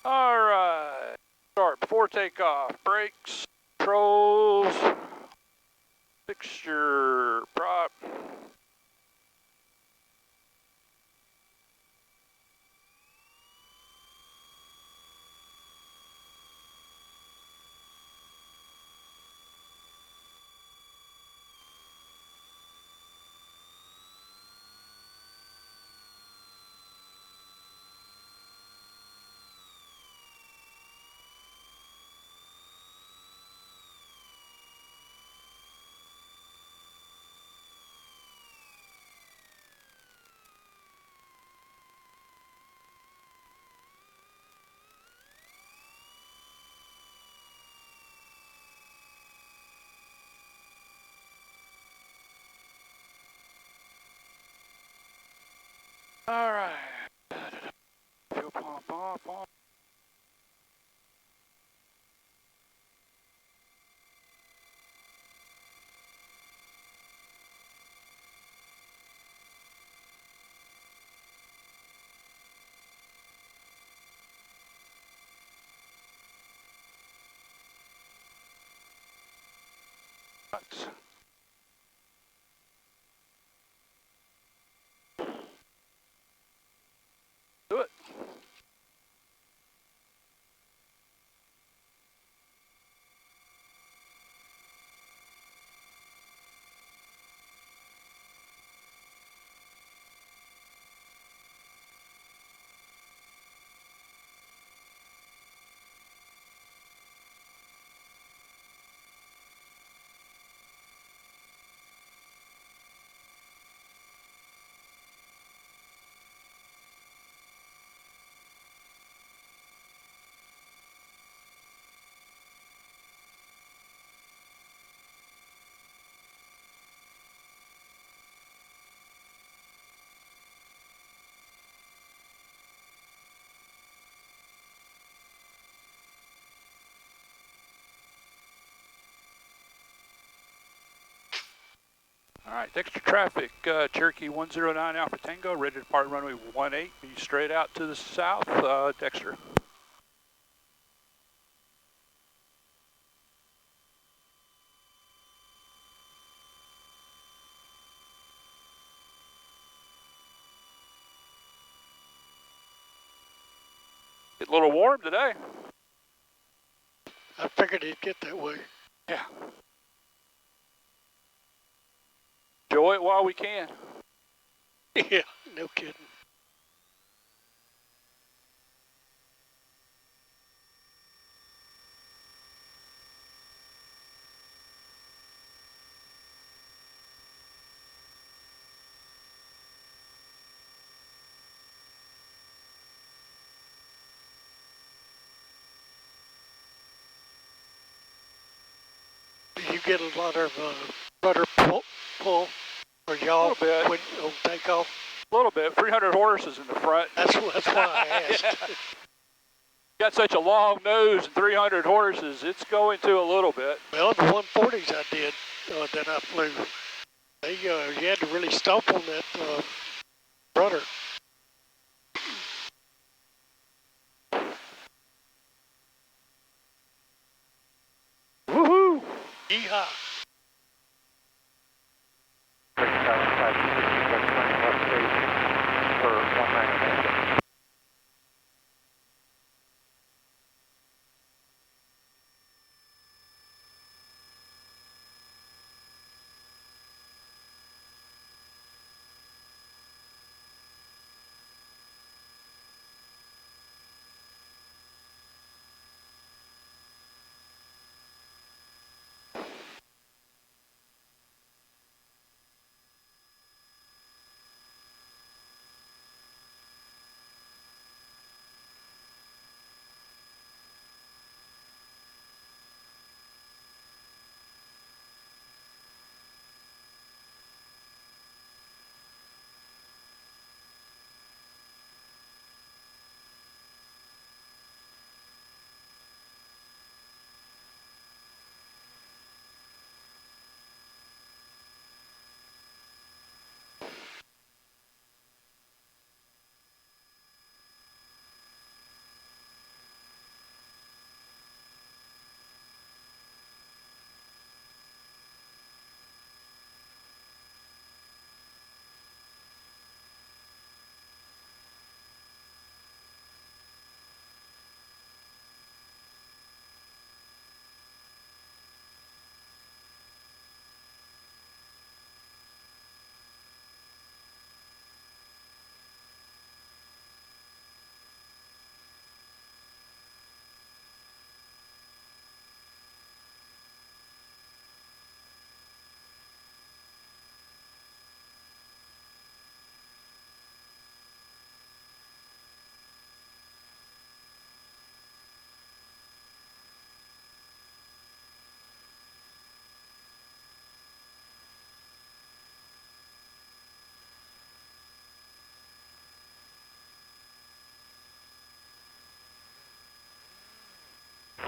All right. Start before takeoff. Brakes, controls, fixture, prop. All right. Fuel pump off. Do it. All right, Dexter traffic, Cherokee 109 Alpha Tango, ready to depart runway 18, be straight out to the south, Dexter. Get a little warm today. I figured it'd get that way. Yeah. Enjoy it while we can. Yeah, no kidding. Do you get a lot of rudder pull or yaw when on takeoff? A little bit, 300 horses in the front. That's why I asked. Yeah. Got such a long nose and 300 horses, it's going to a little bit. Well, the 140s I did that I flew, they you had to really stomp on that rudder. Woohoo! Yeehaw!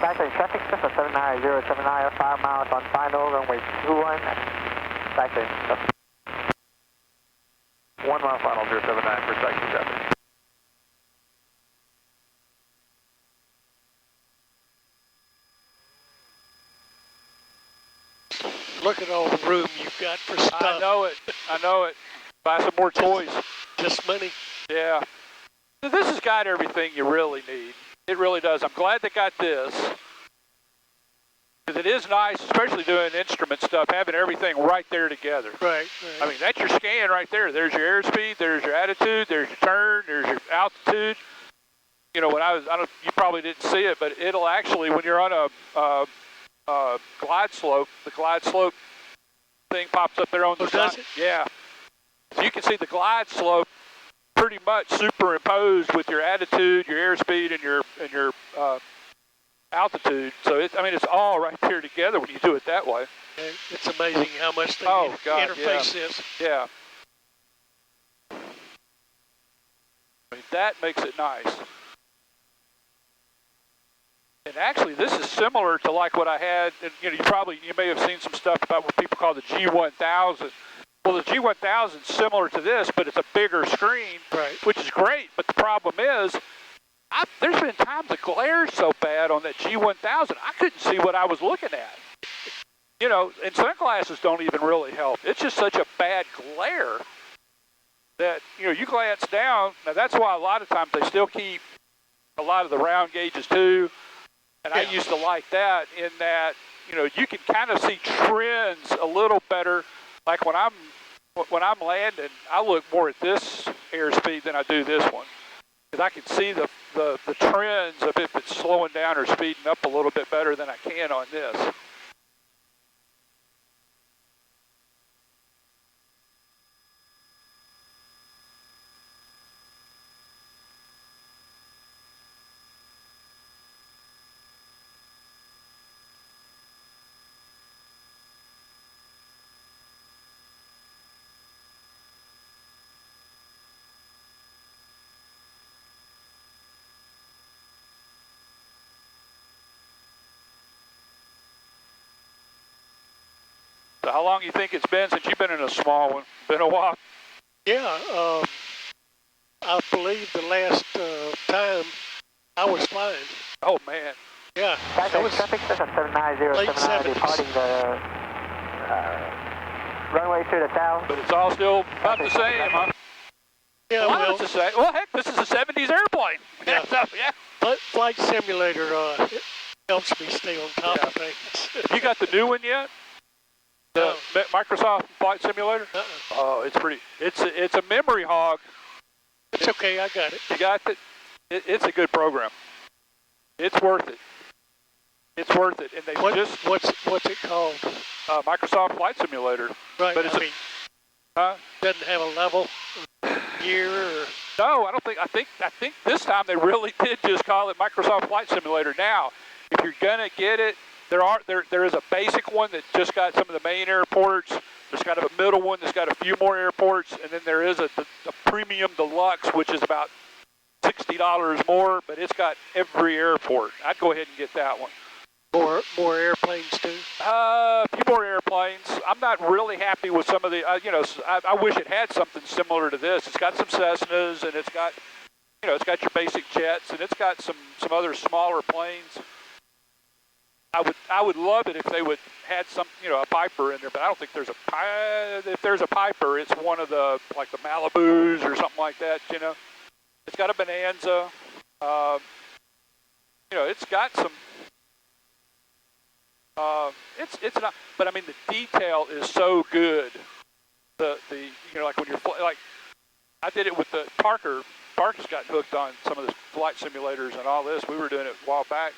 Taxi traffic, just a 79079, 5 miles on final, runway 21. Taxi. 1 mile final 079 for taxi traffic. Look at all the room you've got for stuff. I know it. I know it. Buy some more toys. Just money. Yeah. This has got everything you really need. It really does. I'm glad they got this. Because it is nice, especially doing instrument stuff, having everything right there together. Right. I mean, that's your scan right there. There's your airspeed, there's your attitude, there's your turn, there's your altitude. You know, when I don't, you probably didn't see it, but it'll actually, when you're on a glide slope, the glide slope thing pops up there on the side. Does it? Yeah. So you can see the glide slope pretty much superimposed with your attitude, your airspeed, and your altitude. So it's all right there together when you do it that way. It's amazing how much the interface is. Yeah. I mean, that makes it nice. And actually, this is similar to like what I had. And, you know, you may have seen some stuff about what people call the G1000. Well, the G1000 is similar to this, but it's a bigger screen, right, which is great. But the problem is, there's been times the glare's so bad on that G1000, I couldn't see what I was looking at. You know, and sunglasses don't even really help. It's just such a bad glare that, you know, you glance down. Now, that's why a lot of times they still keep a lot of the round gauges too. And yeah. I used to like that in that, you know, you can kind of see trends a little better. Like when I'm landing, I look more at this airspeed than I do this one. Because I can see the trends of if it's slowing down or speeding up a little bit better than I can on this. So how long do you think it's been since you've been in a small one? Been a while? Yeah, I believe the last time I was flying. Oh, man. Yeah. Taxi traffic, just a 79079, departing the runway to the south. But it's all still about the same, huh? Yeah, well, it's the same. Well, heck, this is a 70s airplane. Yeah. So, yeah. Flight simulator it helps me stay on top of things. You got the new one yet? The Microsoft Flight Simulator? Oh, it's pretty. It's a memory hog. It's okay, I got it. You got it? It's a good program. It's worth it. It's worth it. And they what's it called? Microsoft Flight Simulator. Right. But it's doesn't have a level, year, or. No, I don't think. I think this time they really did just call it Microsoft Flight Simulator. Now, if you're gonna get it. There is a basic one that just got some of the main airports. There's kind of a middle one that's got a few more airports, and then there is a premium deluxe, which is about $60 more, but it's got every airport. I'd go ahead and get that one. More airplanes too? A few more airplanes. I'm not really happy with some of the, I wish it had something similar to this. It's got some Cessnas, and it's got your basic jets, and it's got some other smaller planes. I would love it if they would had some, a Piper in there, but I don't think there's if there's a Piper, it's one of the, like the Malibus or something like that, you know. It's got a Bonanza. It's got some, it's not, but I mean, the detail is so good. Like when you're, like, I did it with the Parker's gotten hooked on some of the flight simulators and all this. We were doing it a while back.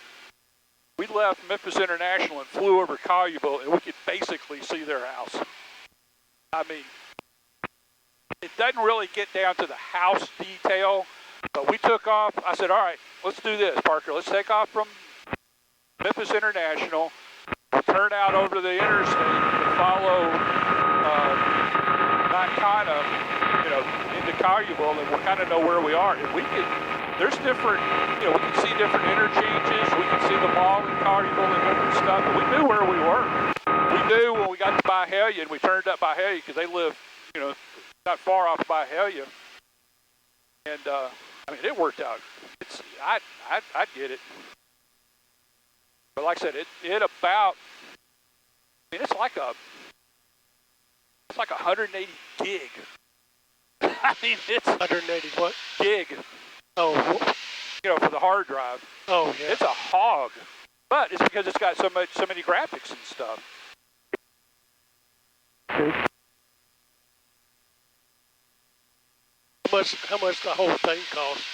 We left Memphis International and flew over Collierville, and we could basically see their house. I mean, it doesn't really get down to the house detail, but we took off. I said, all right, let's do this, Parker. Let's take off from Memphis International, we'll turn out over the interstate and follow Nakana, into Collierville, and we kind of know where we are. And we can, there's different, we can see different interchanges. We can see the mall in Collierville and different stuff. And we knew where we were. We knew when we got to Byhalia, and we turned up Byhalia because they live, not far off Byhalia. And it worked out. I'd get it. But like I said, it's like 180 gig. I mean, it's 180 what? Gig. Oh. For the hard drive. Oh, yeah. It's a hog. But it's because it's got so many graphics and stuff. How much the whole thing cost?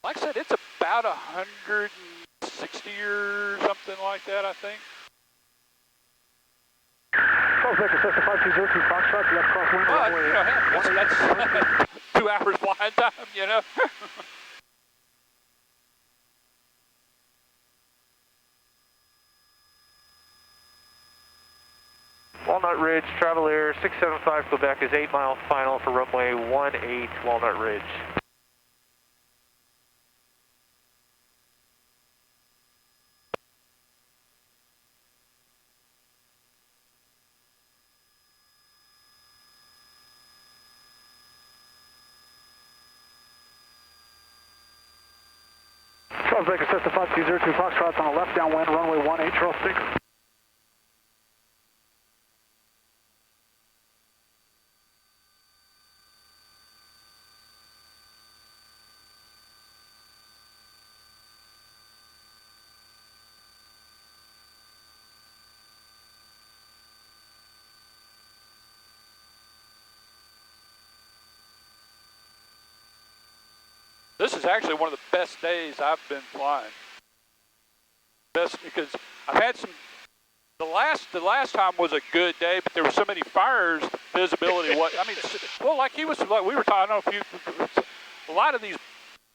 Like I said, it's about 160 or something like that, I think. But, that's 2 hours flying time, Walnut Ridge, Travel Air 675 Quebec is 8 mile final for runway 18 Walnut Ridge. Baker Cessna 5202 Foxtrot's on the left downwind, runway 18 Charles 6. This is actually one of the best days I've been flying. Best because I've had some. The last time was a good day, but there were so many fires. Visibility, like we were talking. I don't know if a lot of these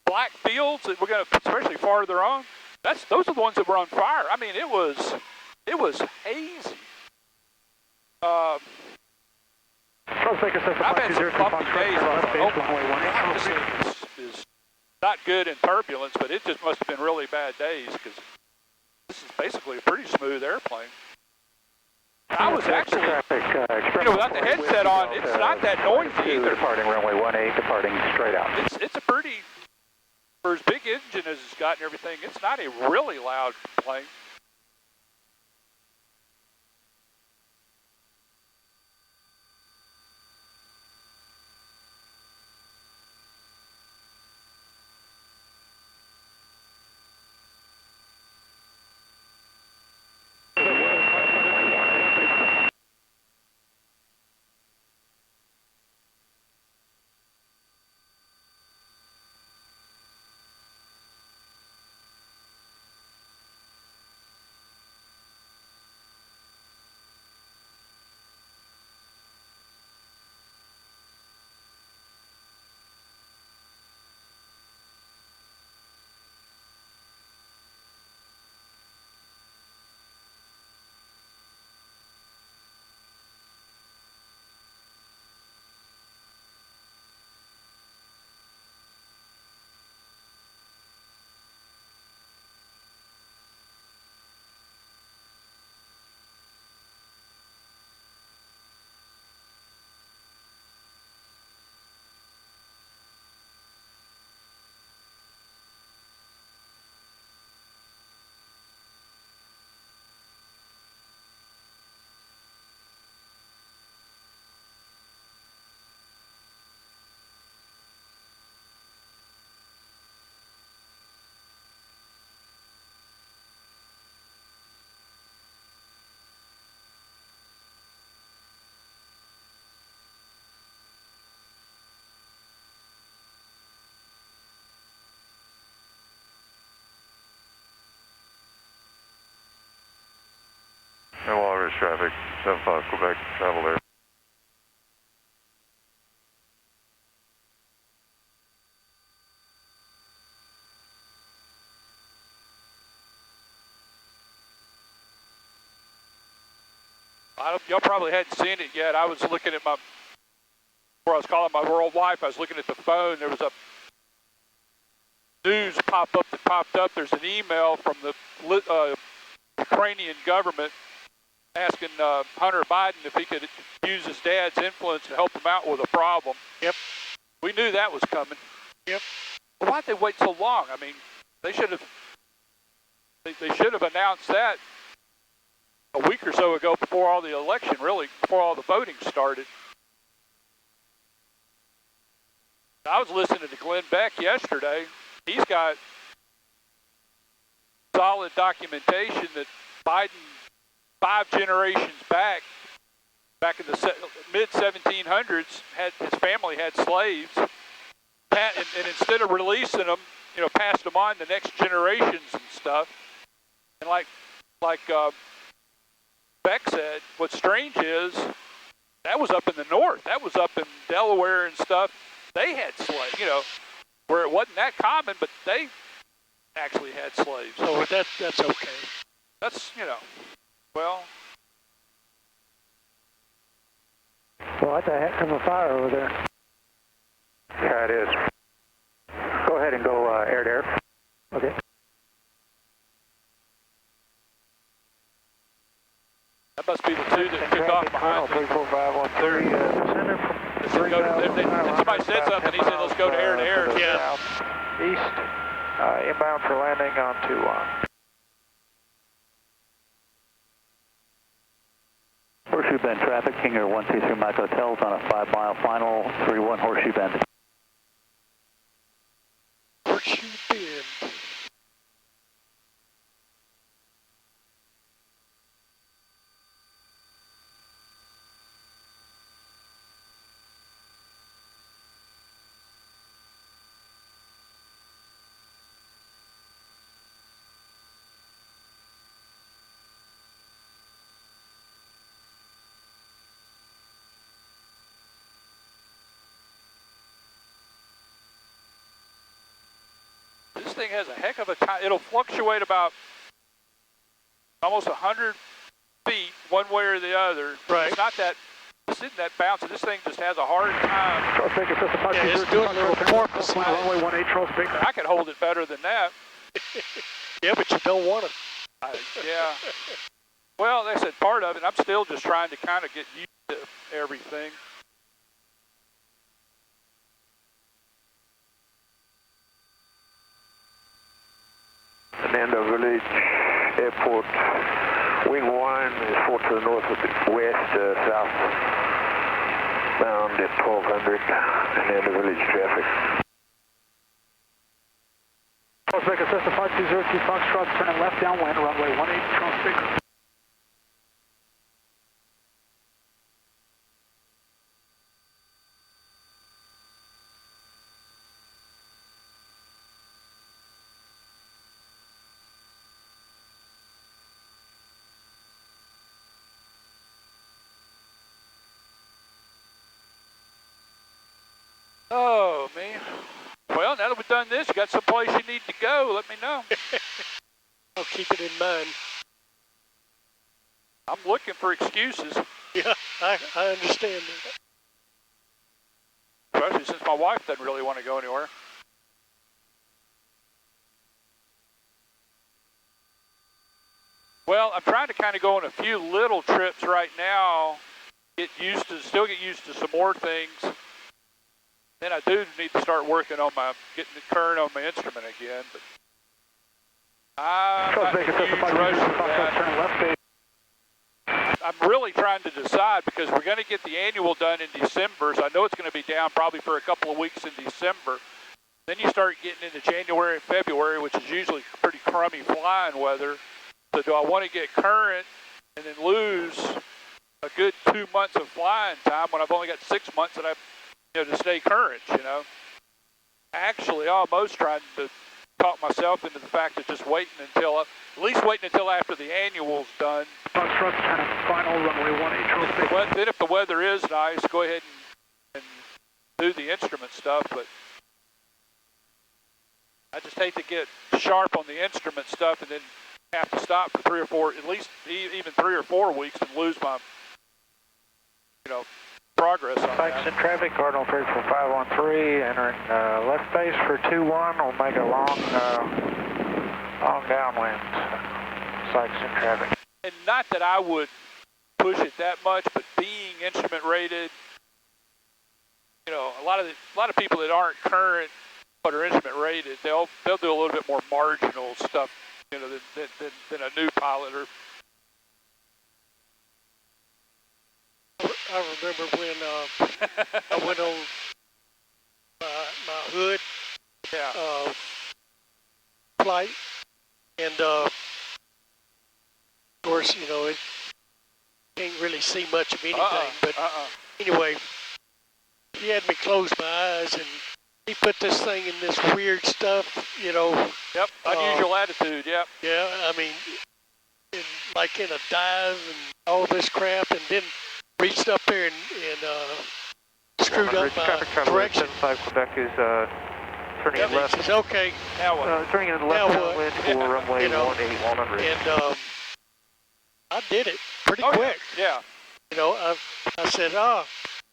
black fields that we're going to, especially farther on. Those are the ones that were on fire. I mean, it was hazy. I've had some bumpy days. This thing is not good in turbulence, but it just must have been really bad days because this is basically a pretty smooth airplane. I was actually, without the headset on, it's not that noisy either. Departing runway 18, departing straight out. It's a pretty, for as big engine as it's got and everything, it's not a really loud plane. No water traffic, 75 Quebec, Travel Air. Y'all probably hadn't seen it yet. I was looking at Before I was calling my world wife, I was looking at the phone. There was a news popped up. There's an email from the Ukrainian government asking Hunter Biden if he could use his dad's influence to help him out with a problem. Yep. We knew that was coming. Yep. Well, why'd they wait so long? I mean, they should have announced that a week or so ago before all the election, really, before all the voting started. I was listening to Glenn Beck yesterday. He's got solid documentation that Biden, 5 generations back in the mid-1700s, his family had slaves, and instead of releasing them, passed them on to next generations and stuff. And like Beck said, what's strange is that was up in the north. That was up in Delaware and stuff. They had slaves, where it wasn't that common, but they actually had slaves. So that's okay. That's, well. Well, that's a heck of a fire over there. Yeah, it is. Go ahead and go air to air. Okay. That must be the two that took off behind me. 34513. Somebody said something. He said, let's go to air. Yeah. East, inbound for landing on 2-1. Horseshoe Bend traffic, Kinger 123 Mike Hotels on a 5-mile final, 3-1 Horseshoe Bend. Horseshoe Bend. This thing has a heck of a time. It'll fluctuate about almost 100 feet one way or the other. Right. It's not that, this isn't that bouncy. This thing just has a hard time. Charles Baker, System 5, Yeah, it's doing a little porpoise. runway 18, Charles Baker. I could hold it better than that. Yeah, but you don't want to. Yeah. Well, they said part of it. I'm still just trying to kind of get used to everything. Fernando Village Airport, wing 1 is 4 to the northwest, southbound at 1200, Fernando Village traffic. Charles Baker, System 5202 Foxtrot, turning left downwind, runway 18, Charles Baker. Oh, man. Well, now that we've done this, you got someplace you need to go, let me know. I'll keep it in mind. I'm looking for excuses, Yeah, I understand that. especially since my wife doesn't really want to go anywhere. Well, I'm trying to kind of go on a few little trips right now, still get used to some more things. Then I do need to start working on getting the current on my instrument again, but I'm Charles not in Baker, a huge System rush 5202 for Foxtrot, that. turning left base. I'm really trying to decide because we're going to get the annual done in December, so I know it's going to be down probably for a couple of weeks in December. Then you start getting into January and February, which is usually pretty crummy flying weather. So do I want to get current and then lose a good 2 months of flying time when I've only got 6 months that to stay current, Actually, almost trying to talk myself into the fact of just waiting until, at least waiting until after the annual's done. Foxtrot, turning final, runway 18, Charles Baker. Then if the weather is nice, go ahead and do the instrument stuff, but I just hate to get sharp on the instrument stuff and then have to stop for 3 or 4, at least even 3 or 4 weeks and lose my, progress on Spikes that. in traffic, Cardinal 34513, entering left base for 2-1, Omega long downwind. Spikes in traffic. And not that I would push it that much, but being instrument rated, you know, a lot of people that aren't current but are instrument rated, they'll do a little bit more marginal stuff, you know, than a new pilot. Or I remember when I went on my hood yeah, flight, and of course, you know, it can't really see much of anything. But anyway, he had me close my eyes, and he put this thing in this weird stuff, you know. Yep, unusual attitude. Yep. Yeah, I mean, like in a dive and all this crap, and then reached up there and screwed up my direction. 75 Quebec is turning Yeah, in left. he says, okay, Now what? Turning in Now left what? downwind for Yeah. runway You know, 18 Walnut Ridge. and I did it pretty Oh, quick. Yeah. You know, I said,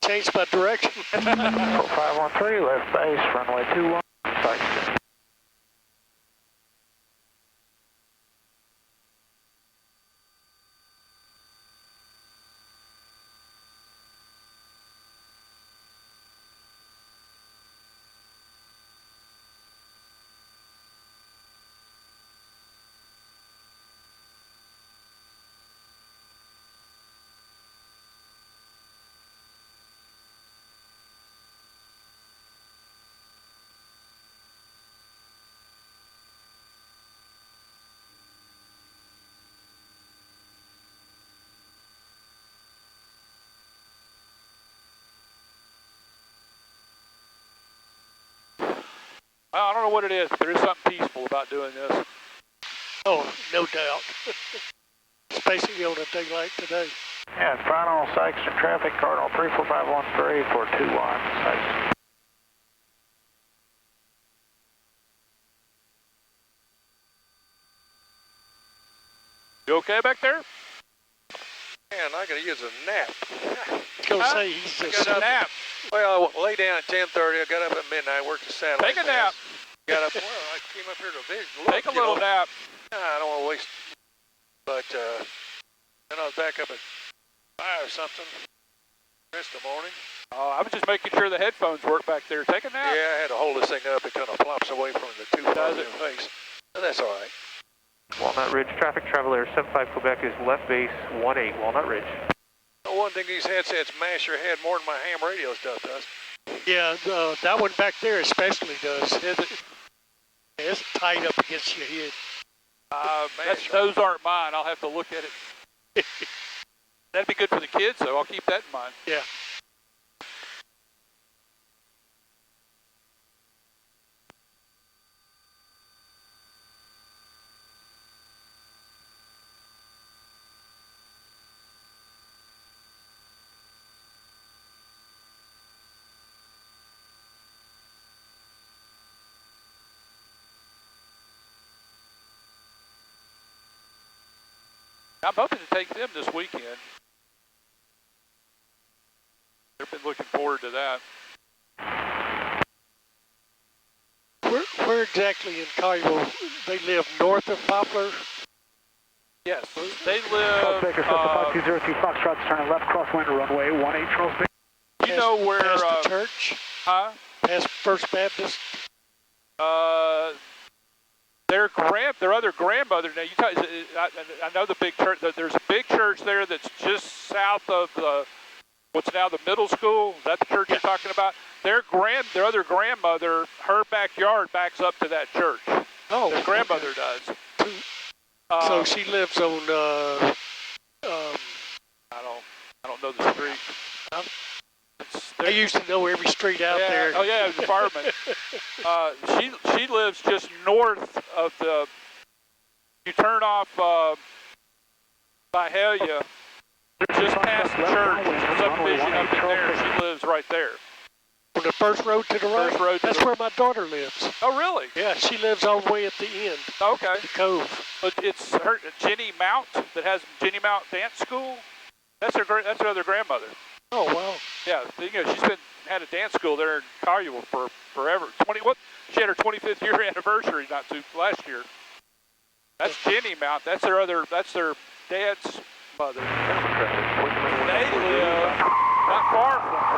changed my direction. 4513, left base, runway 21, spikes. Well, I don't know what it is, but there is something peaceful about doing this. Oh, no doubt. Especially on a day like today. Yeah, final Sykes in traffic, Cardinal 34513 for 2-1, Sykes. You okay back there? Man, I gotta use a nap. Go Huh? say he's Got just a nap. Well, I lay down at 10:30. I got up at midnight, worked the satellite. Take a nap. Got up. Well, I came up here to visit. Take a little nap. I don't want to waste. But then I was back up at 5 or something. Rest of the morning. I was just making sure the headphones work back there. Take a nap. Yeah, I had to hold this thing up. It kind of flops away from the two Does in it? face. But that's all right. Walnut Ridge traffic, Traveler 75 Quebec is left base 18 Walnut Ridge. The one thing these headsets mash your head more than my ham radio stuff does. Yeah, that one back there especially does. Is it? It's tight up against your head. Those aren't mine. I'll have to look at it. That'd be good for the kids, though. I'll keep that in mind. Yeah. I'm hoping to take them this weekend. They've been looking forward to that. Where exactly in Collierville? They live north of Poplar? Yes, they live. Baker, 5203 Foxtrot's turning left, crosswind to runway 18, Charles Bay. You know where? Past the church? Huh? Past First Baptist? Their other grandmother. Now I know the big church. There's a big church there that's just south of what's now the middle school. Is that the church you're talking about? Their other grandmother, her backyard backs up to that church. Oh, Their grandmother does. So she lives on. I don't know the street. I used to know every street out there. Oh yeah, the fireman. She lives just north of the. You turn off by Helia, just past the church. There's a subdivision up in there. She lives right there. On the first road to the right. First road to That's the- where my daughter lives. Oh really? Yeah, she lives all the way at the end, Okay. the cove. But it's her Jenny Mount that has Jenny Mount Dance School. That's her other grandmother. Oh, wow. Yeah, you know, had a dance school there in Collierville for forever. She had her 25th year anniversary last year. That's Jenny Mount. That's their dad's mother. They live not far from there.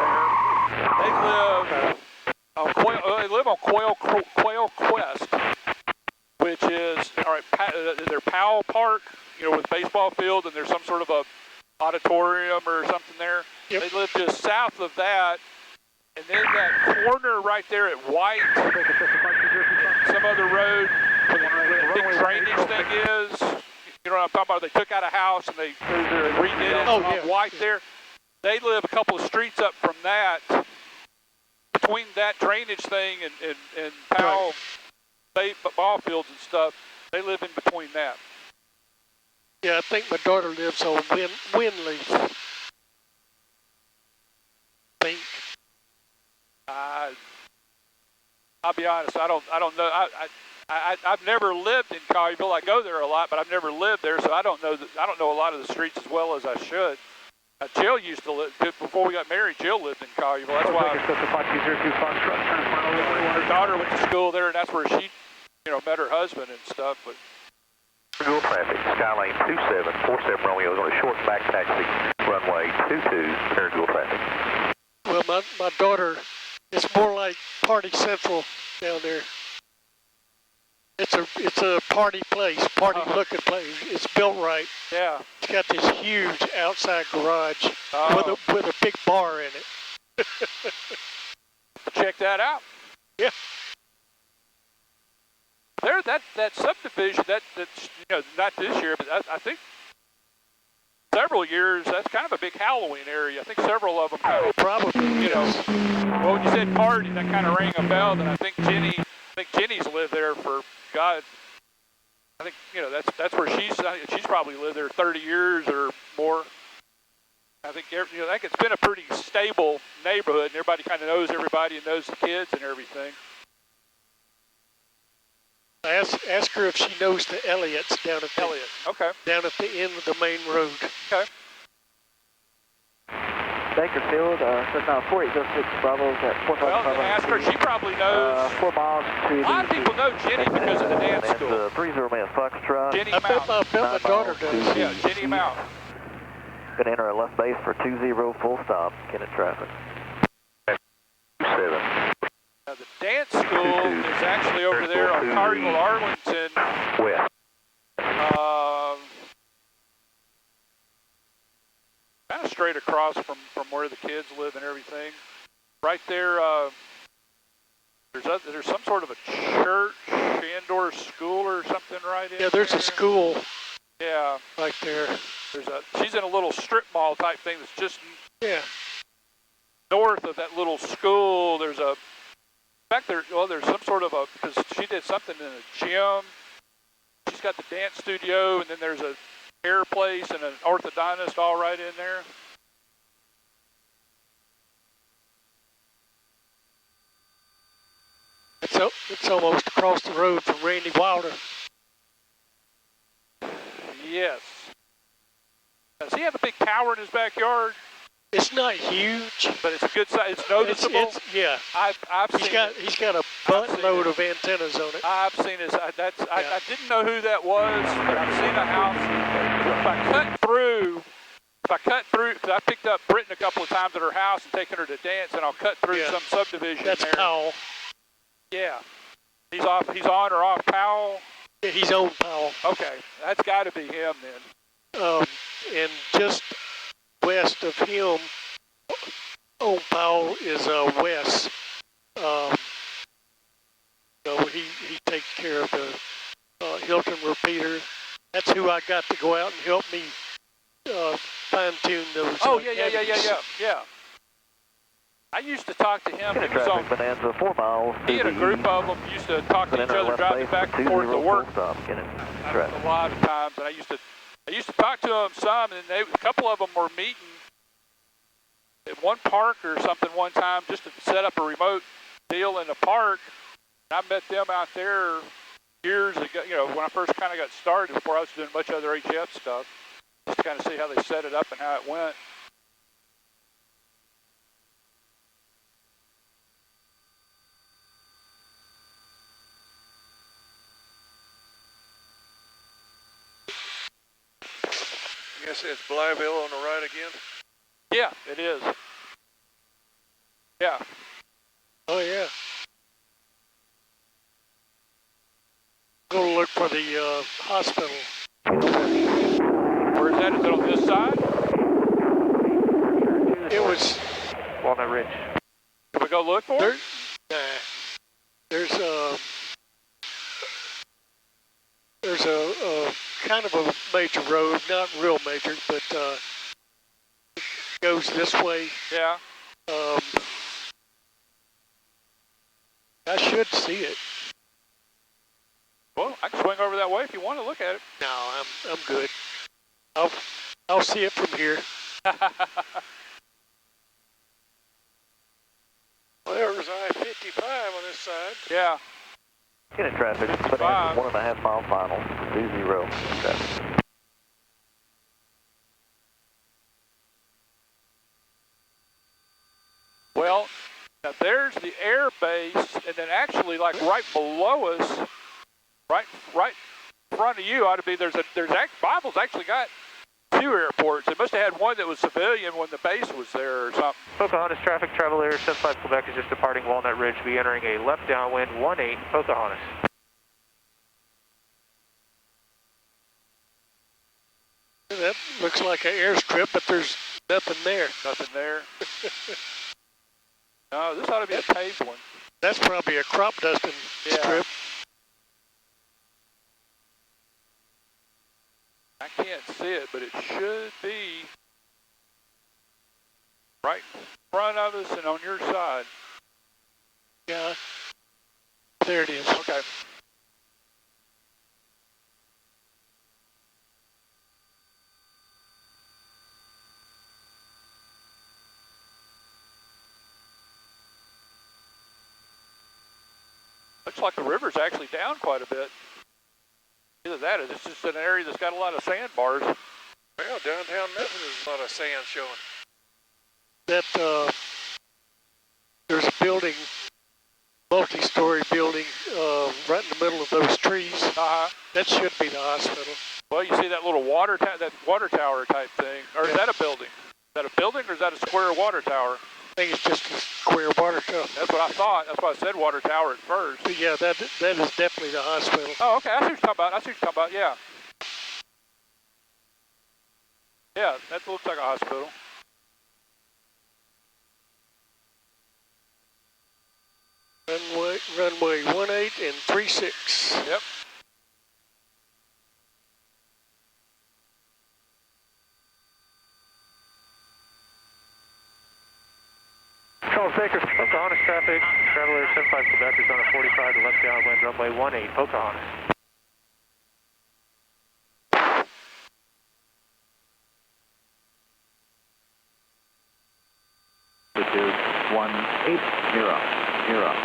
They live on Quail Quest, which is their Powell Park, you know, with a baseball field, and there's some sort of a auditorium or something there. Yep. They live just south of that, and then that corner right there at White, some other road where the big drainage thing is. You know what I'm talking about? They took out a house and they redid it on White there. They live a couple of streets up from that, between that drainage thing and Powell ball fields and stuff. They live in between that. Yeah, I think my daughter lives on Windleaf. I think. I'll be honest. I don't know. I've never lived in Collierville. I go there a lot, but I've never lived there, so I don't know a lot of the streets as well as I should. Jill used to live before we got married. Jill lived in Collierville. That's why. Her daughter went to school there, and that's where she, you know, met her husband and stuff. But Dual traffic, Skylane 2747 Romeo is on a short back taxi, runway 22, clear dual traffic. Well, my daughter, it's more like Party Central down there. It's a party place, looking place. It's built right. Yeah. It's got this huge outside garage with a big bar in it. Check that out. Yeah. There, that subdivision, that's you know, not this year, but I think several years. That's kind of a big Halloween area. I think several of them. Probably. You know, well, when you said party, that kind of rang a bell. And I think Jenny's lived there for God. I think, you know, that's where she's probably lived there 30 years or more. I think, you know, I think it's been a pretty stable neighborhood, and everybody kind of knows everybody and knows the kids and everything. Ask her if she knows the Elliots down at the end of the main road. Okay. Bakerfield, Cessna 4806 Bravo's at 4,500. Well, ask her. She probably knows. 4 miles to a lot of people know Jenny because of the dance school. 30 man Foxtrot. Jenny I Mount. bet my daughter does. Yeah, Jenny Mount. Going to enter a left base for 20 full stop, Kennett traffic. 27. Now, the dance school is actually over there on Cardinal Arlington. West. Kind of straight across from where the kids live and everything. Right there, there's some sort of a church and/or school or something right in there. Yeah, there's a school. Yeah, right there. She's in a little strip mall type thing that's just north of that little school. There's some sort of because she did something in a gym. She's got the dance studio, and then there's a hair place and an orthodontist all right in there. It's almost across the road from Randy Wilder. Yes. Does he have a big tower in his backyard? It's not huge, but it's a good size. It's noticeable. Yeah. I've seen it. He's got a buttload of antennas on it. I've seen his. I didn't know who that was, but I've seen a house. If I cut through, because I picked up Britton a couple of times at her house and taken her to dance, and I'll cut through some subdivision That's there. Powell. Yeah. He's on or off Powell? Yeah, he's on Powell. Okay, that's got to be him then. And just west of him, on Powell is Wes. He takes care of the Hilton repeater. That's who I got to go out and help me fine-tune those. Yeah. I used to talk to him. He was on Bonanza 4 miles. He had a group of them. Used to talk to each other, driving back and forth to work. A lot of times, and I used to talk to them some, and a couple of them were meeting at one park or something one time just to set up a remote deal in the park. I met them out there years ago, you know, when I first kind of got started, before I was doing much other HF stuff, just to kind of see how they set it up and how it went. I guess it's Blyville on the right again. Yeah, it is. Yeah. Oh, yeah. Go look for the hospital. Where is that? Is it on this side? It was Walnut Ridge. Can we go look for there. it? There's a kind of a major road, not real major, but it goes this way. Yeah. I should see it. Well, I can swing over that way if you want to look at it. No, I'm good. I'll see it from here. Well, there's I-55 on this side. Yeah. Unit traffic, Five. 1.5 mile final, 20 traffic. Well, now there's the air base, and then actually, like right below us, right in front of you ought to be. Bible's actually got 2 airports. It must have had one that was civilian when the base was there or something. Pocahontas traffic, travel air 75 Quebec is just departing Walnut Ridge, be entering a left downwind 18 Pocahontas. That looks like an airstrip, but there's nothing there. Nothing there. No, this ought to be a paved one. That's probably a crop dusting Yeah. strip. I can't see it, but it should be right in front of us and on your side. Yeah. There it is. Okay. Looks like the river's actually down quite a bit. Either that or it's just an area that's got a lot of sandbars. Well, downtown Memphis is a lot of sand showing. That there's a building, multi-story building, right in the middle of those trees. That should be the hospital. Well, you see that little that water tower type thing, or is that a building? Is that a building or is that a square water tower? I think it's just a square water tower. That's what I thought. That's why I said water tower at first. But yeah, that is definitely the hospital. Oh, okay. I see what you're talking about. Yeah. Yeah, that looks like a hospital. Runway 18 and 36. Yep. Charles Baker, Pocahontas traffic, travel air 75 Quebec is on a 45 to left downwind, runway 18 Pocahontas. Altitude 1800.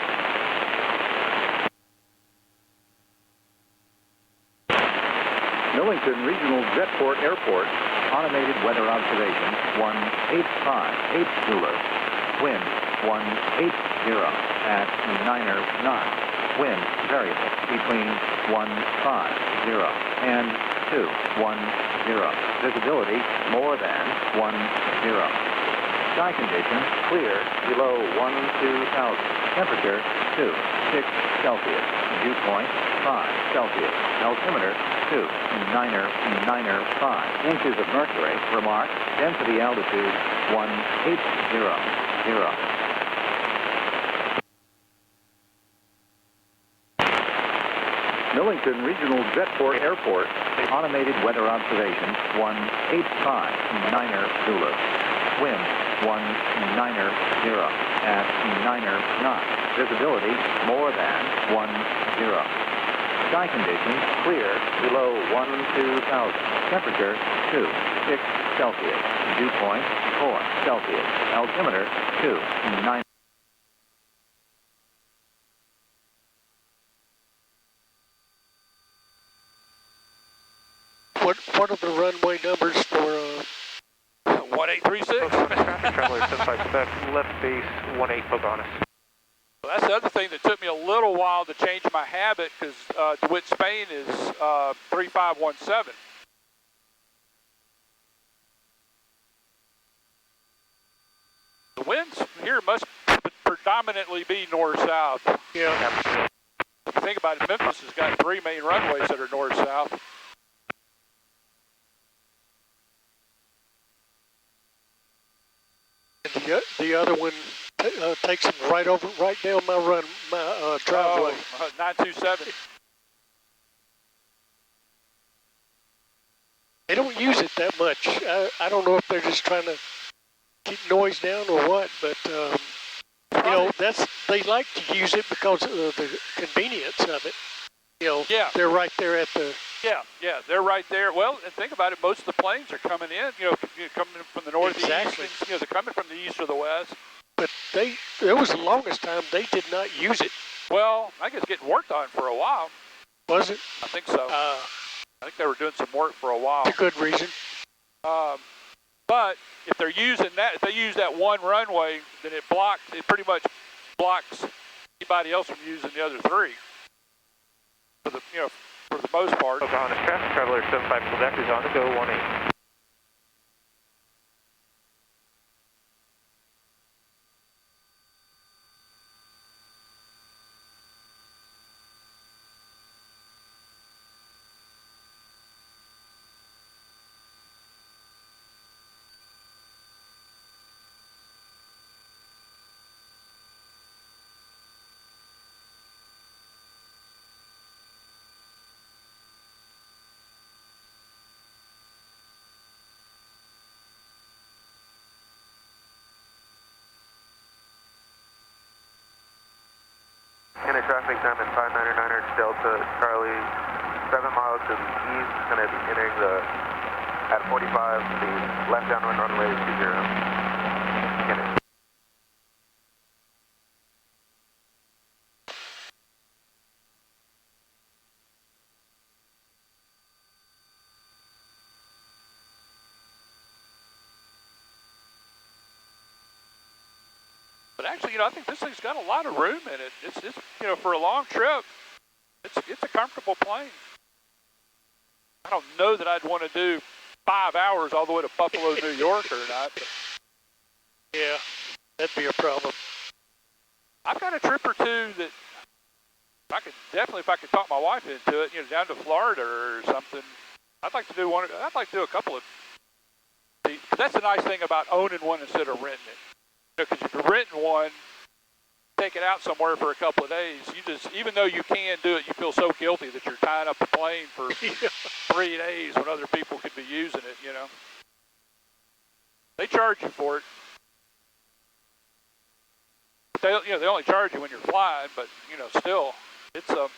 Millington Regional Jetport Airport, automated weather observation 185 Zulu. Wind 180 at Niner knot. Wind variable between 150 and 210. Visibility more than 10. Sky conditions clear below 12,000. Temperature 26 Celsius. Dew point 5 Celsius. Altimeter 2,995 inches of mercury. Remark, density altitude 1800. Millington Regional Jetport Airport, automated weather observation 185 Niner Zulu. Wind 190 at Niner knot. Visibility more than 10. Sky conditions clear below 12,000. Temperature 26 Celsius. Dew point 4 Celsius. Altimeter 29. What are the runway numbers for 1836. Traffic, travel air 75 Quebec, left base 18 Pocahontas. Well, that's the other thing that took me a little while to change my habit because DeWitt, Spain is 3517. the winds here must predominantly be north-south. Yeah. If you think about it, Memphis has got 3 main runways that are north-south. And the other one takes them right down my driveway. 927. They don't use it that much. I don't know if they're just trying to keep noise down or what, but you know, they like to use it because of the convenience of it. You know, Yeah. they're right there at the. Yeah, they're right there. Well, and think about it, most of the planes are coming in, coming in from the northeast. Exactly. And, they're coming from the east or the west. But there was the longest time they did not use it. Well, I guess getting worked on for a while. Was it? I think so. I think they were doing some work for a while. A good reason. But if they're using that, if they use that one runway, then it pretty much blocks anybody else from using the other 3. For the most part. Pocahontas traffic, Traveler 75 Quebec is on the go, 18. Any traffic, Diamond 599er Delta Charlie, 7 miles to the east, going to be entering at 45, the left downwind runway 20. Kennedy. But actually, I think this thing's got a lot of room in it. It's for a long trip, it's a comfortable plane. I don't know that I'd want to do 5 hours all the way to Buffalo, New York or not. But Yeah, that'd be a problem. I've got a trip or two that if I could talk my wife into it, down to Florida or something. I'd like to do a couple of. Because that's the nice thing about owning one instead of renting it. Because if you're renting one, take it out somewhere for a couple of days, even though you can do it, you feel so guilty that you're tying up the plane for 3 days when other people could be using it, They charge you for it. They only charge you when you're flying, but, still, it's Yeah,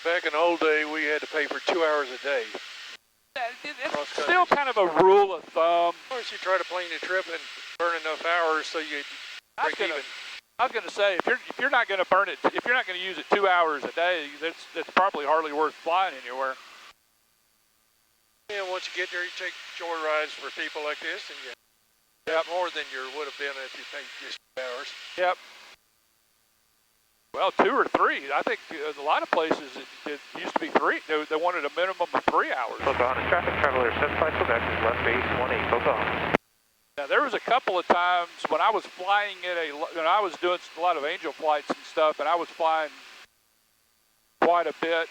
back in the old day, we had to pay for 2 hours a day. it's still kind of a rule of thumb. Of course, you try to plan your trip and burn enough hours so you break even. I was going to say, if you're not going to burn it, if you're not going to use it 2 hours a day, that's probably hardly worth flying anywhere. Yeah, once you get there, you take joy rides for people like this, and you have more than you would have been if you paid just 2 hours. Yep. Well, 2 or 3. I think a lot of places it used to be 3. They wanted a minimum of 3 hours. Pocahontas traffic, Traveler 75 Quebec is left base 18, Pocahontas. Now, there was a couple of times when I was flying when I was doing a lot of Angel flights and stuff, and I was flying quite a bit.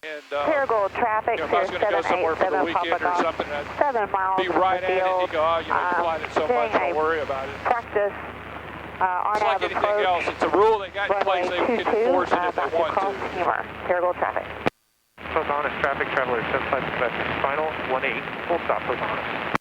And Paragold traffic, if I was going to go somewhere for the weekend or something, I'd 7 miles be right at it, and you field. go, you're flying it so much, don't worry about it. Practice on It's like average anything else. It's a rule they got in place. They can enforce it if they want to. Paragold traffic. Pocahontas traffic, Traveler 75 Quebec is final, 18, full stop Pocahontas.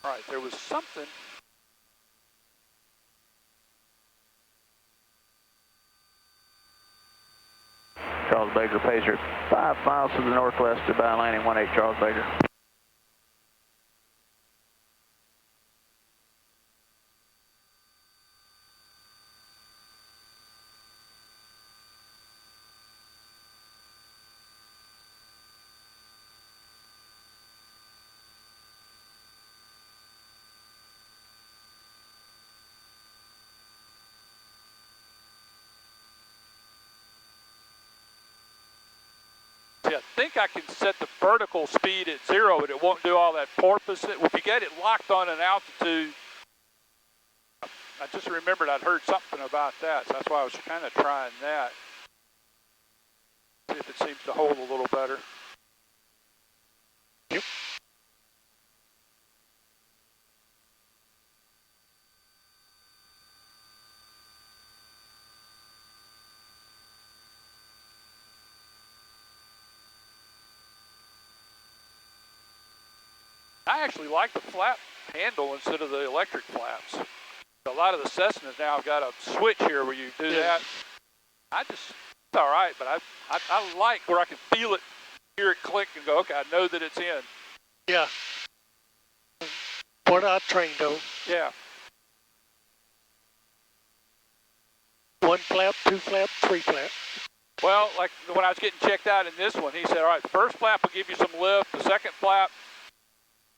All right, there was something. Charles Baker, Pacer, 5 miles to the northwest of Bound Landing, 18 Charles Baker. See, I think I can set the vertical speed at 0, but it won't do all that porpoise. If you get it locked on an altitude, I just remembered I'd heard something about that, so that's why I was kind of trying that. See if it seems to hold a little better. Yep. I actually like the flap handle instead of the electric flaps. A lot of the Cessnas now have got a switch here where you do that. It's all right, but I like where I can feel it, hear it click, and go, okay, I know that it's in. Yeah. What I trained though. Yeah. 1 flap, 2 flap, 3 flap. Well, like when I was getting checked out in this one, he said, all right, the first flap will give you some lift. The second flap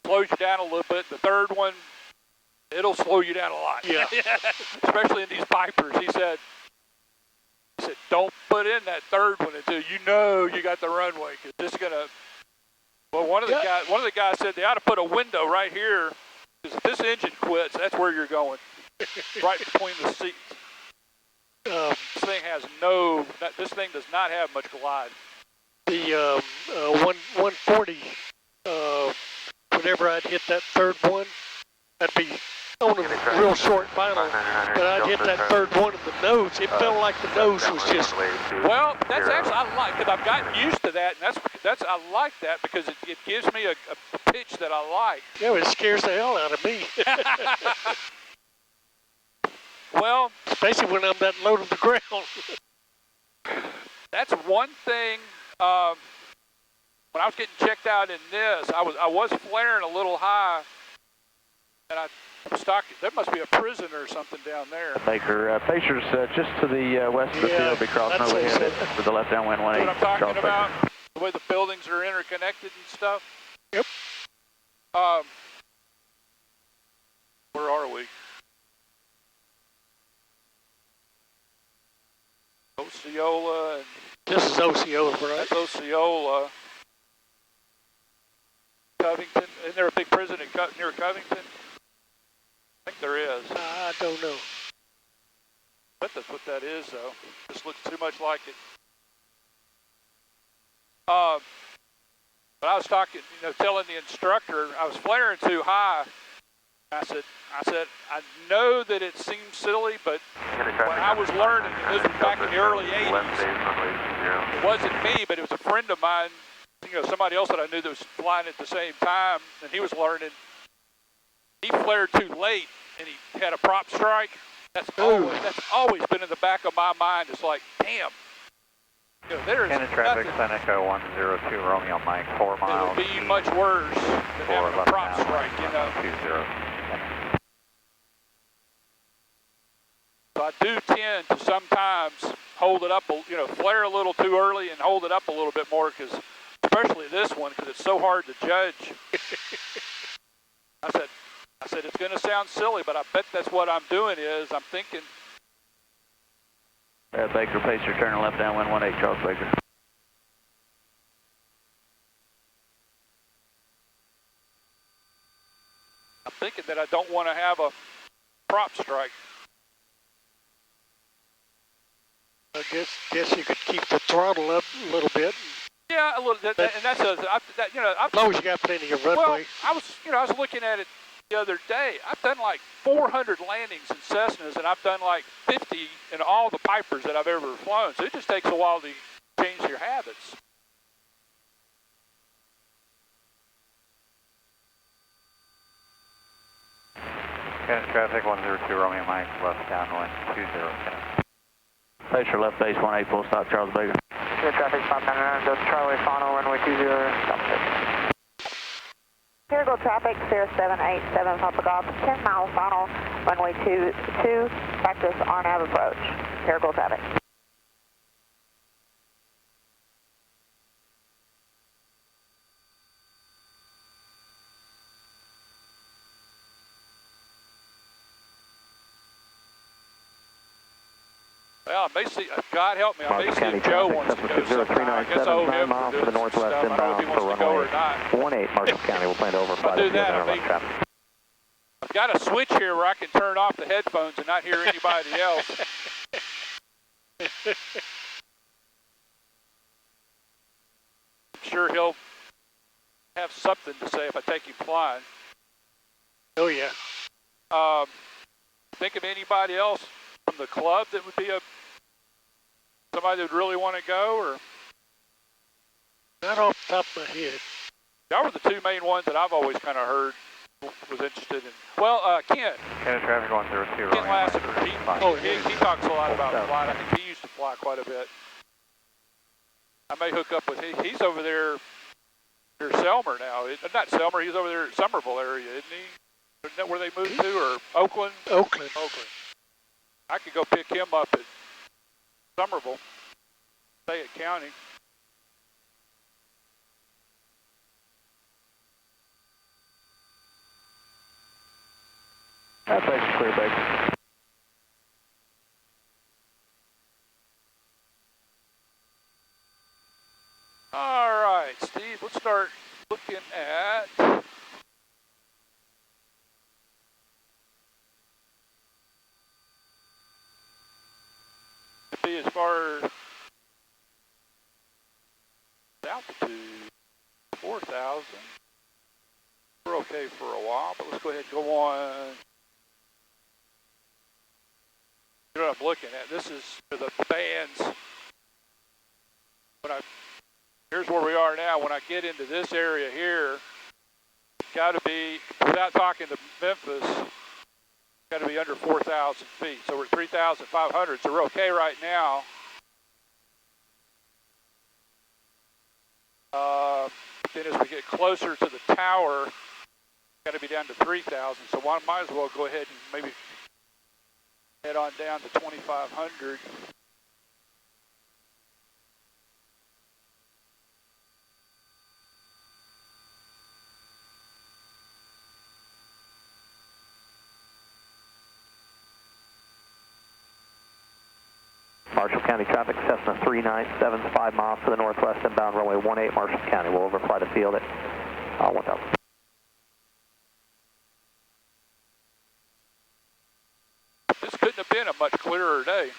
slows you down a little bit. The third one, it'll slow you down a lot. Yeah. Especially in these Vipers. He said, don't put in that third one until you know you got the runway, because this is gonna. Well, one of the guys said they ought to put a window right here, because if this engine quits, that's where you're going, right between the seats. This thing has this thing does not have much glide. The 140. Whenever I'd hit that third one, I'd be on a real short final, but I'd hit that third one in the nose. It felt like the nose was just. Well, that's actually, I like it. I've gotten used to that, and I like that because it gives me a pitch that I like. Yeah, but it scares the hell out of me. Well, especially when I'm that low to the ground. That's one thing. When I was getting checked out in this, I was flaring a little high, and I was stuck. There must be a prison or something down there. Baker, Pacer's just to the west of the field, be crossing overhead with the left downwind 18. What I'm talking about, the way the buildings are interconnected and stuff. Yep. Where are we? Osceola and. This is Osceola, right? That's Osceola. Covington. Isn't there a big prison near Covington? I think there is. I don't know. I bet that's what that is, though. This looks too much like it. But I was talking, telling the instructor I was flaring too high. I said, I know that it seems silly, but when I was learning, and this was back in the early 80s, it wasn't me, but it was a friend of mine, somebody else that I knew that was flying at the same time, and he was learning. He flared too late, and he had a prop strike. That's always been in the back of my mind. It's like, damn. There's traffic, Seneca 102, Romeo Mike, 4 miles. It would be much worse than having a prop strike, 20. So I do tend to sometimes hold it up, flare a little too early and hold it up a little bit more, because especially this one, because it's so hard to judge. I said it's going to sound silly, but I bet that's what I'm doing is I'm thinking. Baker, Pacer, turning left downwind 18, Charles Baker. I'm thinking that I don't want to have a prop strike. I guess you could keep the throttle up a little bit. Yeah, a little bit, and that's as long as you got plenty of runway. Well, I was looking at it the other day. I've done like 400 landings in Cessnas, and I've done like 50 in all the Pipers that I've ever flown. So it just takes a while to change your habits. Traffic 102, Romeo Mike, left downwind 20. Pacer, left base 18, full stop, Charles Baker. Traffic 599, Charlie, final runway 20, stop 6. Cargo traffic, Sierra 787, Papa Golf, 10 mile final, runway 22, practice RNAV approach. Cargo traffic. Well, I may see, God help me, I may Marshall see County if Joe traffic, wants to Cessna go sometime. I guess I owe 60397, 9 him miles for to the doing some northwest stuff. I don't know if he inbound wants for to go or runway not. 18 Marshall County will plan to overfly I'll the do field that. and I run mean, traffic. I've got a switch here where I can turn off the headphones and not hear anybody else. I'm sure he'll have something to say if I take him flying. Oh, yeah. Think of anybody else from the club that would be somebody that would really want to go, or Not off the top of my head. y'all were the two main ones that I've always kind of heard was interested in. Well, Ken Traffic 102. Ken Lassiter, he talks a lot about flying. I think he used to fly quite a bit. I may hook up with he's over there near Selmer now. Not Selmer, he's over there at Somerville area, isn't he? Isn't that where they moved to, or Oakland? Oakland. I could go pick him up at Somerville, Fayette County. That base's clear, Baker. All right, Steve, let's start looking at be as far as altitude, 4,000. We're okay for a while, but let's go ahead and go on. You know what I'm looking at? This is the bands. Here's where we are now. When I get into this area here, got to be, without talking to Memphis, got to be under 4,000 feet. So we're at 3,500, so we're okay right now. Then as we get closer to the tower, got to be down to 3,000. So I might as well go ahead and maybe head on down to 2,500. Marshall County traffic, Cessna 397, 5 miles to the northwest inbound runway 18 Marshall County. We'll overfly the field at 1,000. This couldn't have been a much clearer day.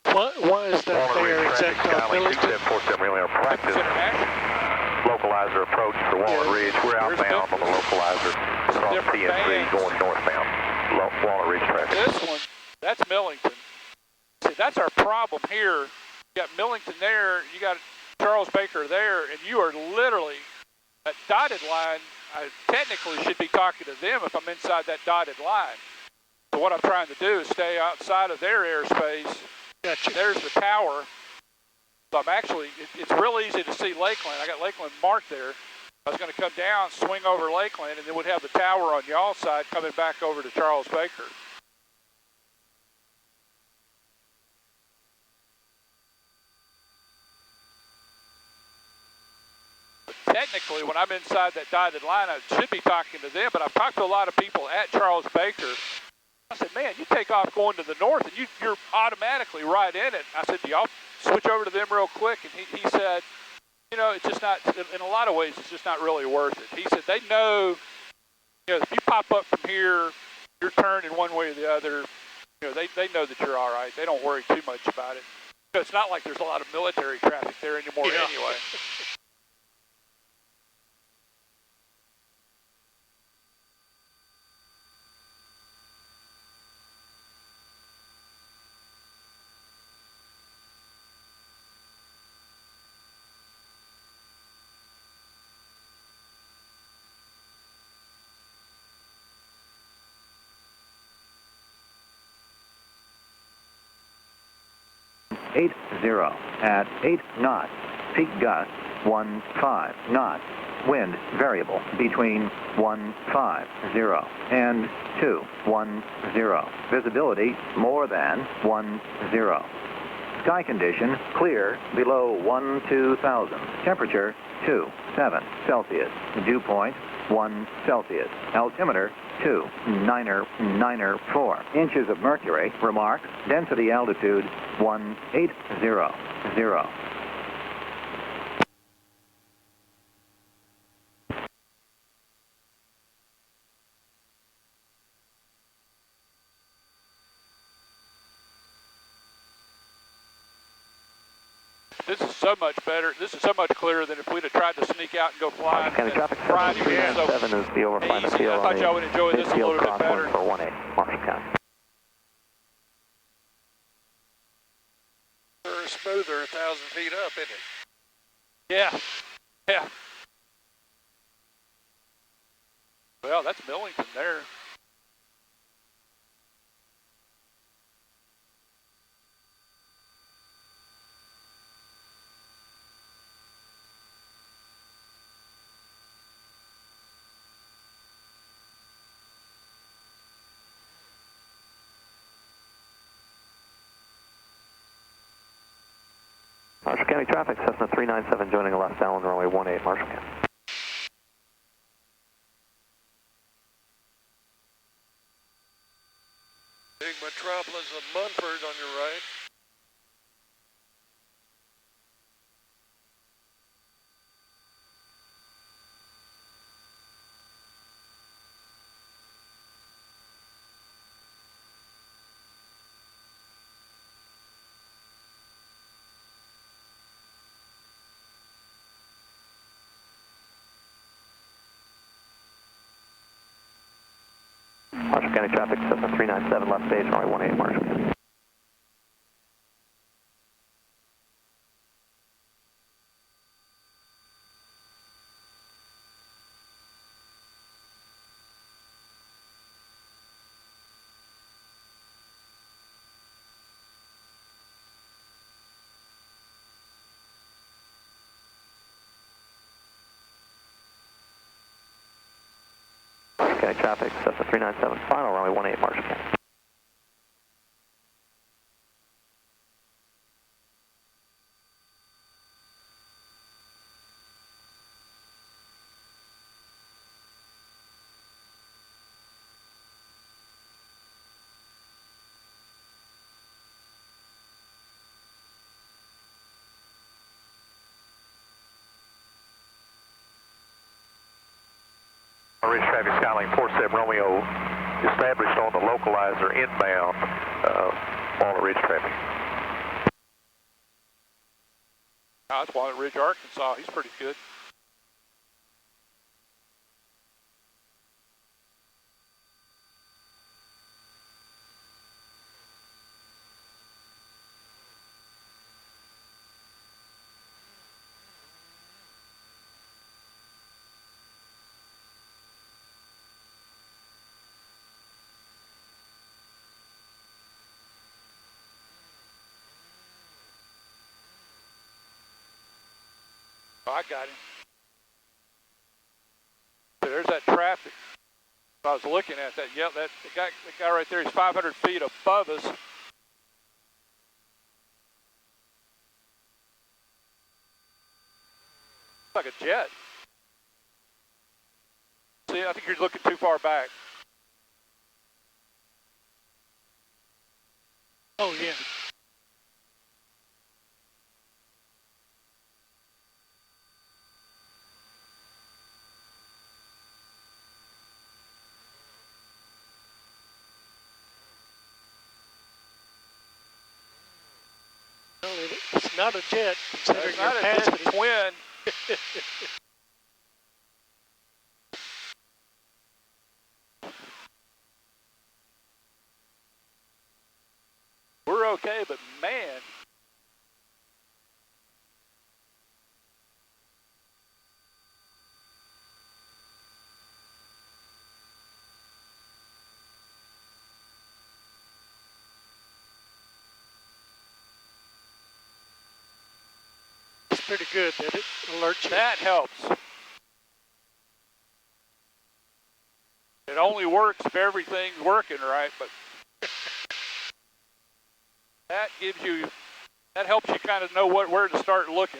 Why is that there? Is that Millington? 247, we only have practice. It's international. Localizer approach for Walnut Ridge. We're outbound on the localizer across different TN3 bands. going northbound. Walnut Ridge traffic. This one, that's Millington. See, that's our problem here. You got Millington there, you got Charles Baker there, and you are literally, that dotted line, I technically should be talking to them if I'm inside that dotted line. So what I'm trying to do is stay outside of their airspace. Gotcha. There's the tower. So I'm actually, it's real easy to see Lakeland. I got Lakeland marked there. I was going to come down, swing over Lakeland, and then we'd have the tower on y'all's side coming back over to Charles Baker. Technically, when I'm inside that dotted line, I should be talking to them, but I've talked to a lot of people at Charles Baker. I said, man, you take off going to the north, and you're automatically right in it. I said, do y'all switch over to them real quick? And he said, you know, it's just not, in a lot of ways, it's just not really worth it. He said, they know, you know, if you pop up from here, you're turning one way or the other, you know, they know that you're all right. They don't worry too much about it. You know, it's not like there's a lot of military traffic there anymore anyway. At 8 knots, peak gust 15 knots, wind variable between 150 and 210, visibility more than 10. Sky condition clear below 12,000, temperature 27 Celsius. Dew point 1 Celsius. Altimeter 2,994 inches of mercury. Remark, density altitude 1800. This is so much better. This is so much clearer than if we'd have tried to sneak out and go flying. County traffic Friday was so 397 is the overflight easy. field I thought y'all would enjoy this a little bit better. For 18 Marshall County. Smoother 1,000 feet up, isn't it? Yeah, yeah. Well, that's Millington there. Marshall County traffic, Cessna 397 joining a left downwind runway 18 Marshall County. Big metropolis of Munford on your right. Marshall County traffic, Cessna 397 left base runway 18 Marshall County. Marshall County traffic, Cessna 397 final runway 18 Marshall County. Ridge traffic Skyline 47 Romeo established on the localizer inbound Walnut Ridge traffic. Oh, that's Walnut Ridge, Arkansas. He's pretty good. Oh, I got him. So there's that traffic. I was looking at that. Yep, the guy right there, he's 500 feet above us. Like a jet. See, I think you're looking too far back. Oh, yeah. Well, it's not a jet, considering It's you're not a passing jet, it. twin. We're okay, but man. It's pretty good that it alerts you. That helps. It only works if everything's working right, but that gives you, that helps you kind of know where to start looking.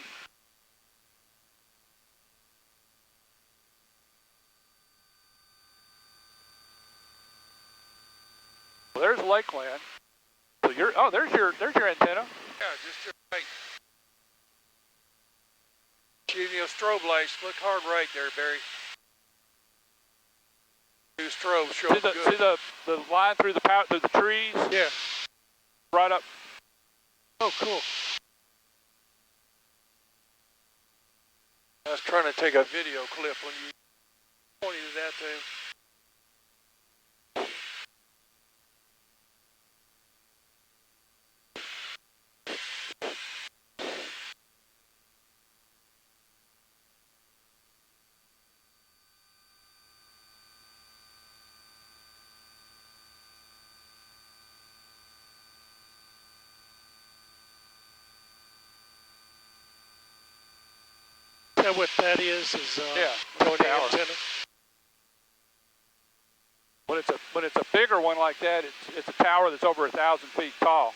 there's Lakeland. So there's your antenna. Yeah, just your right. Shooting your strobe lights. Look hard right there, Barry. Two strobes show See good. the line through the trees? Yeah. Right up. Oh, cool. I was trying to take a video clip when you pointed that to. Is that what that is Yeah, joining tower. antenna? When it's a bigger one like that, it's a tower that's over 1,000 feet tall.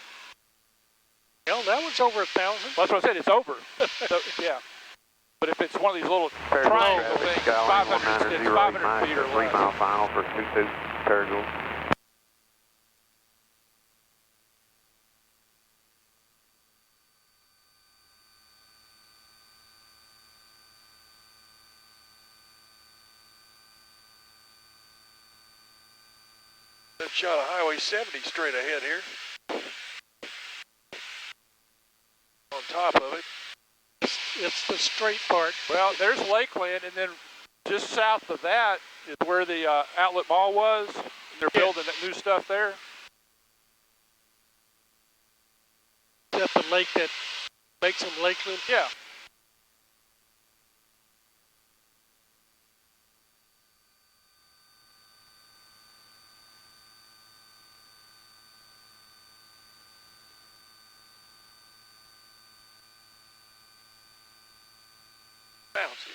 Well, that one's over 1,000. Well, that's what I said. It's over. So, yeah. But if it's one of these little Fairfield triangle traffic, things, Skyline 500 feet or 3 less. mile final for 22 Fairfield. That shot of Highway 70 straight ahead here. On top of it. It's the straight part. Well, there's Lakeland, and then just south of that is where the Outlet Mall was. And they're building that new stuff there. Is that the lake that makes them Lakeland? Yeah. Bouncy.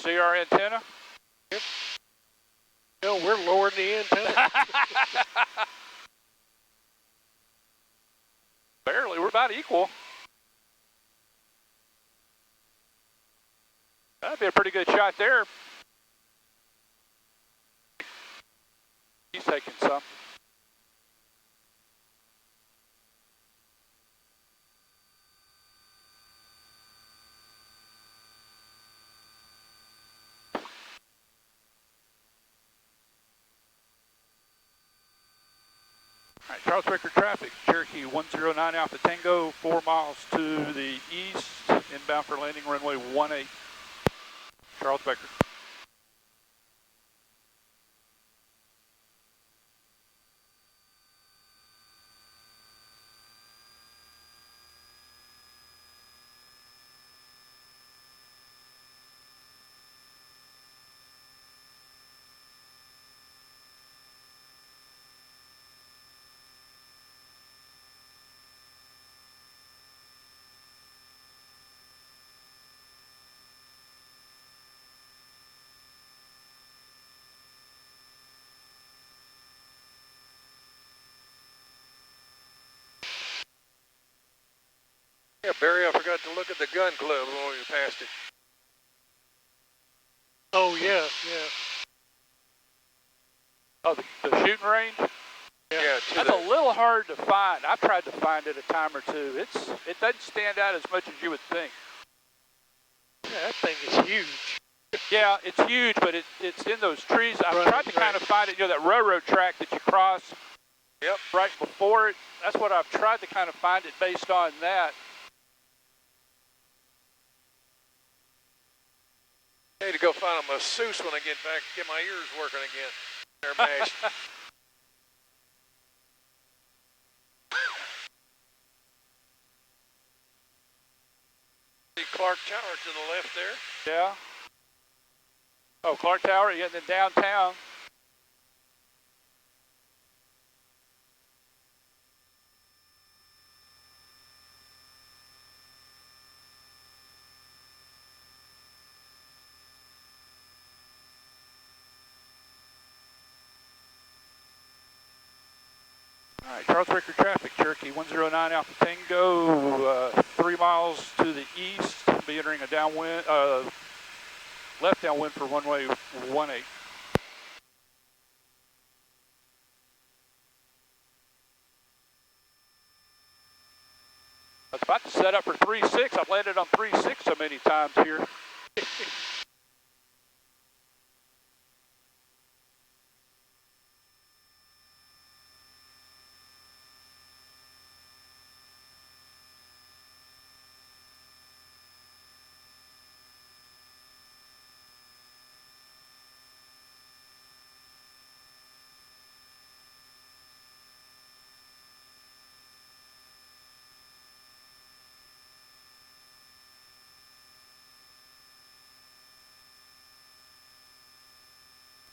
See our antenna? No, we're lowering the antenna. Barely. We're about equal. That'd be a pretty good shot there. He's taking some. All right, Charles Baker traffic, Cherokee 109 Alpha Tango, 4 miles to the east, inbound for landing runway 18. Charles Baker. Yeah, Barry, I forgot to look at the gun club when we passed it. Oh, yeah, yeah. Oh, the shooting range? Yeah, That's a little hard to find. I've tried to find it a time or two. It doesn't stand out as much as you would think. Yeah, that thing is huge. Yeah, it's huge, but it's in those trees. I've Right, tried to kind of find it, that railroad track that you cross right before it. That's what I've tried to kind of find it based on that. I need to go find a masseuse when I get back, get my ears working again. They're mashed. See Clark Tower to the left there. Yeah. Oh, Clark Tower, yeah, and then downtown. All right, Charles Baker traffic, Cherokee 109 Alpha Tango, 3 miles to the east, be entering a downwind, left downwind for runway 18. I was about to set up for 3.6. I've landed on 3.6 so many times here.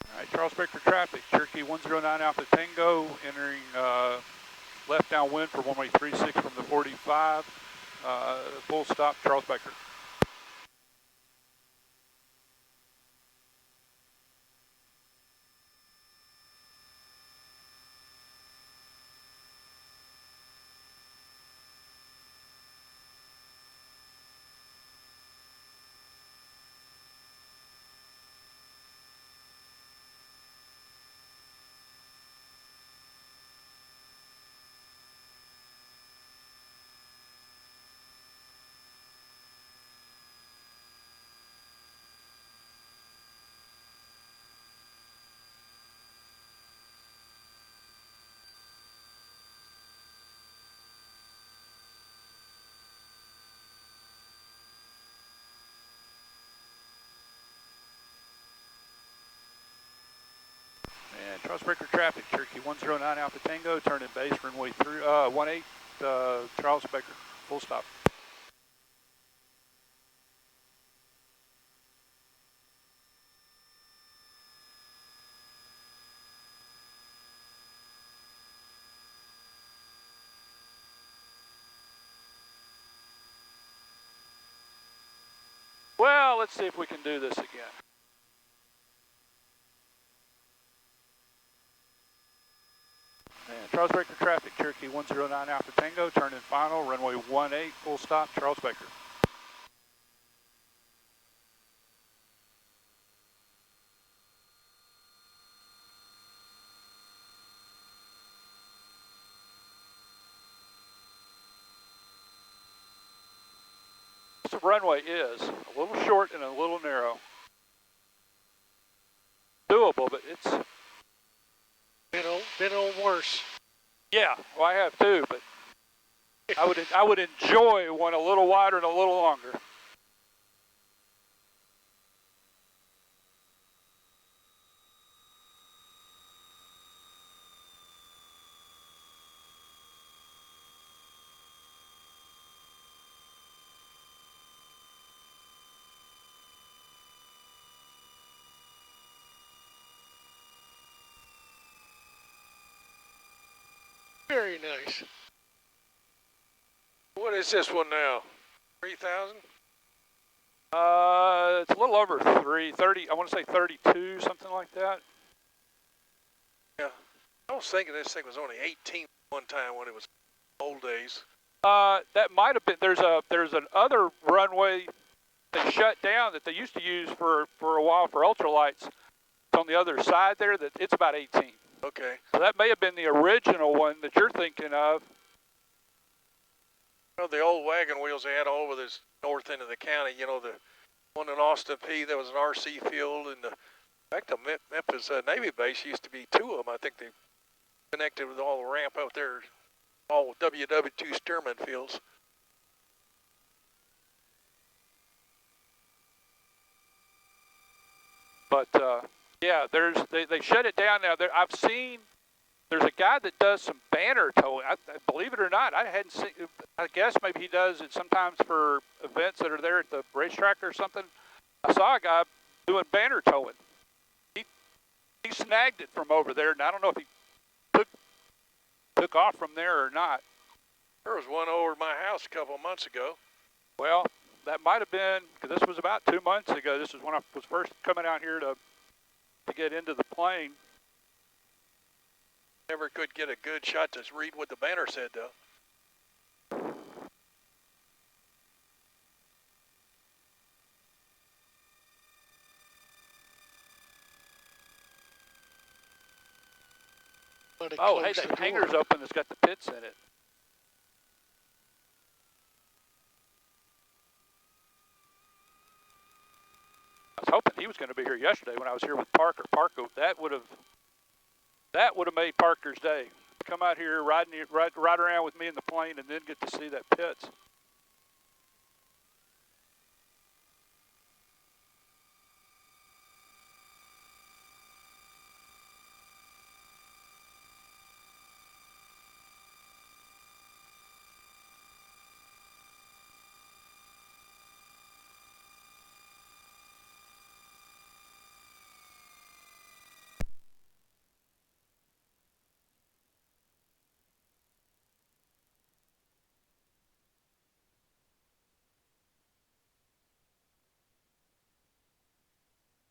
All right, Charles Baker traffic, Cherokee 109 Alpha Tango, entering left downwind for runway 36 from the 45. Full stop, Charles Baker. And Charles Baker traffic, Cherokee 109 Alpha Tango, turning base runway 18, Charles Baker, full stop. Well, let's see if we can do this again. And Charles Baker traffic, Cherokee 109 Alpha Tango, turning final, runway 18, full stop, Charles Baker. This runway is a little short and a little narrow. Doable, but it's... Been on worse. Yeah, well, I have too, but I would enjoy one a little wider and a little longer. Very nice. What is this one now? 3,000? It's a little over 30, I want to say 32, something like that. Yeah. I was thinking this thing was only 18 one time when it was old days. That might have been, there's an other runway they shut down that they used to use for a while for ultralights. It's on the other side there, that it's about 18. Okay. So that may have been the original one that you're thinking of. You know, the old wagon wheels they had all over this north end of the county, you know, the one in Austin P, there was an RC field, and in fact, the Memphis Navy base used to be 2 of them. I think they connected with all the ramp out there, all WW2 Stearman fields. But yeah, they shut it down now. I've seen there's a guy that does some banner towing. I believe it or not, I hadn't seen. I guess maybe he does it sometimes for events that are there at the racetrack or something. I saw a guy doing banner towing. He snagged it from over there, and I don't know if he took off from there or not. There was one over my house a couple of months ago. Well, that might have been, because this was about 2 months ago. This was when I was first coming out here to get into the plane. Never could get a good shot to read what the banner said, though. Oh, hey, that hangar's open. It's got the pits in it. I was hoping he was going to be here yesterday when I was here with Parker. Parker, that would have made Parker's day. Come out here, ride around with me in the plane, and then get to see that pits.